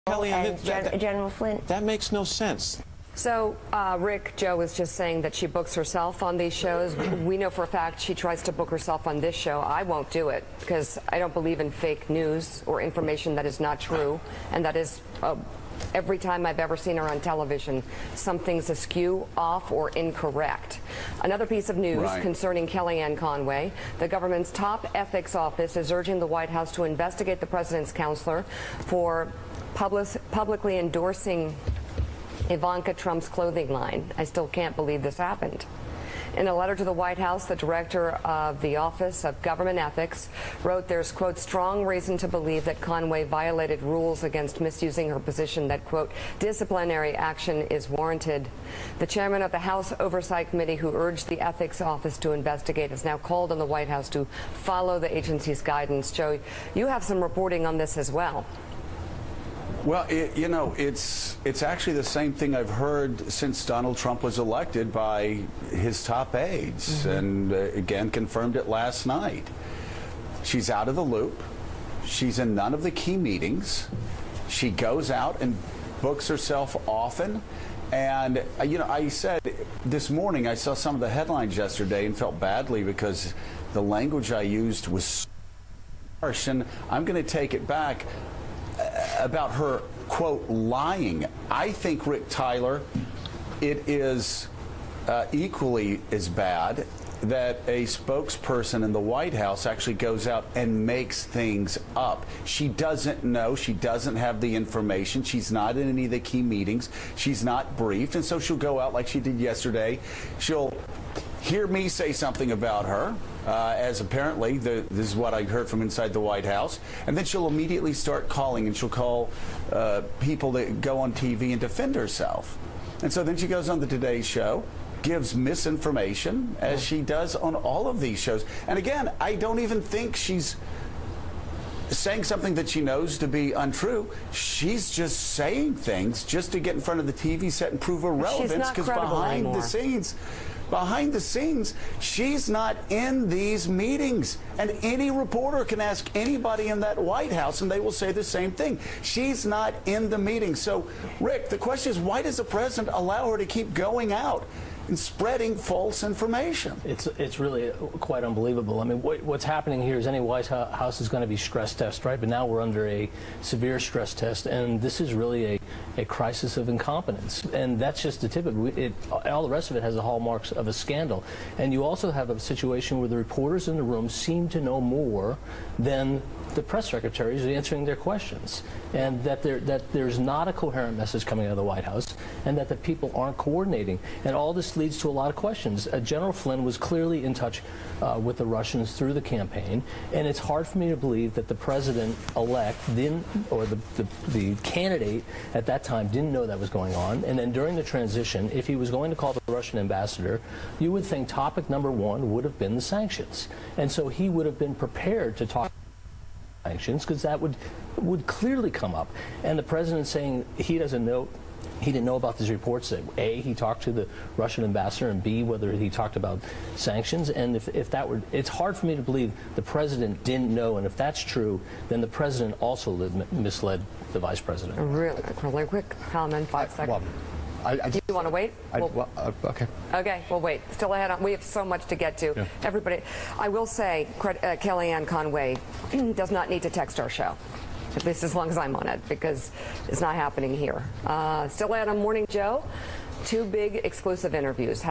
Kellyanne, and General Flynn. That makes no sense. So, Rick, Joe was just saying that she books herself on these shows. We know for a fact she tries to book herself on this show. I won't do it because I don't believe in fake news or information that is not true. And that is every time I've ever seen her on television, something's askew, off, or incorrect. Another piece of news concerning Kellyanne Conway. The government's top ethics office is urging the White House to investigate the president's counselor for publicly endorsing Ivanka Trump's clothing line. I still can't believe this happened. In a letter to the White House, the director of the Office of Government Ethics wrote there's, quote, strong reason to believe that Conway violated rules against misusing her position, that, quote, disciplinary action is warranted. The chairman of the House Oversight Committee, who urged the Ethics Office to investigate, has now called on the White House to follow the agency's guidance. Joe, you have some reporting on this as well. Well, it's actually the same thing I've heard since Donald Trump was elected by his top aides, and again confirmed it last night. She's out of the loop. She's in none of the key meetings. She goes out and books herself often. And, I said this morning, I saw some of the headlines yesterday and felt badly because the language I used was harsh, and I'm going to take it back. About her, quote, lying. I think, Rick Tyler, it is equally as bad that a spokesperson in the White House actually goes out and makes things up. She doesn't know. She doesn't have the information. She's not in any of the key meetings. She's not briefed. And so she'll go out like she did yesterday. She'll hear me say something about her, as apparently this is what I heard from inside the White House, and then she'll immediately start calling, and she'll call people that go on TV and defend herself. And so then she goes on the Today Show, gives misinformation, as she does on all of these shows. And again, I don't even think she's saying something that she knows to be untrue. She's just saying things just to get in front of the TV set and prove her relevance, because behind the scenes, she's not in these meetings. And any reporter can ask anybody in that White House, and they will say the same thing. She's not in the meeting. So, Rick, the question is, why does the president allow her to keep going out and spreading false information? It's really quite unbelievable. I mean, what's happening here is any White House is going to be stress test, right? But now we're under a severe stress test, and this is really a crisis of incompetence. And that's just the tip of it. All the rest of it has the hallmarks of a scandal. And you also have a situation where the reporters in the room seem to know more than the press secretaries answering their questions, and that there's not a coherent message coming out of the White House, and that the people aren't coordinating. And all this leads to a lot of questions. General Flynn was clearly in touch with the Russians through the campaign, and it's hard for me to believe that the president-elect didn't, or the candidate at that time didn't know that was going on. And then during the transition, if he was going to call the Russian ambassador, you would think topic number one would have been the sanctions. And so he would have been prepared to talk sanctions, because that would clearly come up. And the president saying he doesn't know, he didn't know about these reports, that A, he talked to the Russian ambassador, and B, whether he talked about sanctions. And if that were, it's hard for me to believe the president didn't know. And if that's true, then the president also misled the vice president. Really quick comment, 5 seconds. Do you want to wait? Okay. Okay, we'll wait. Still ahead on. We have so much to get to. Yeah. Everybody, I will say, Kellyanne Conway does not need to text our show, at least as long as I'm on it, because it's not happening here. Still ahead on Morning Joe, 2 big exclusive interviews.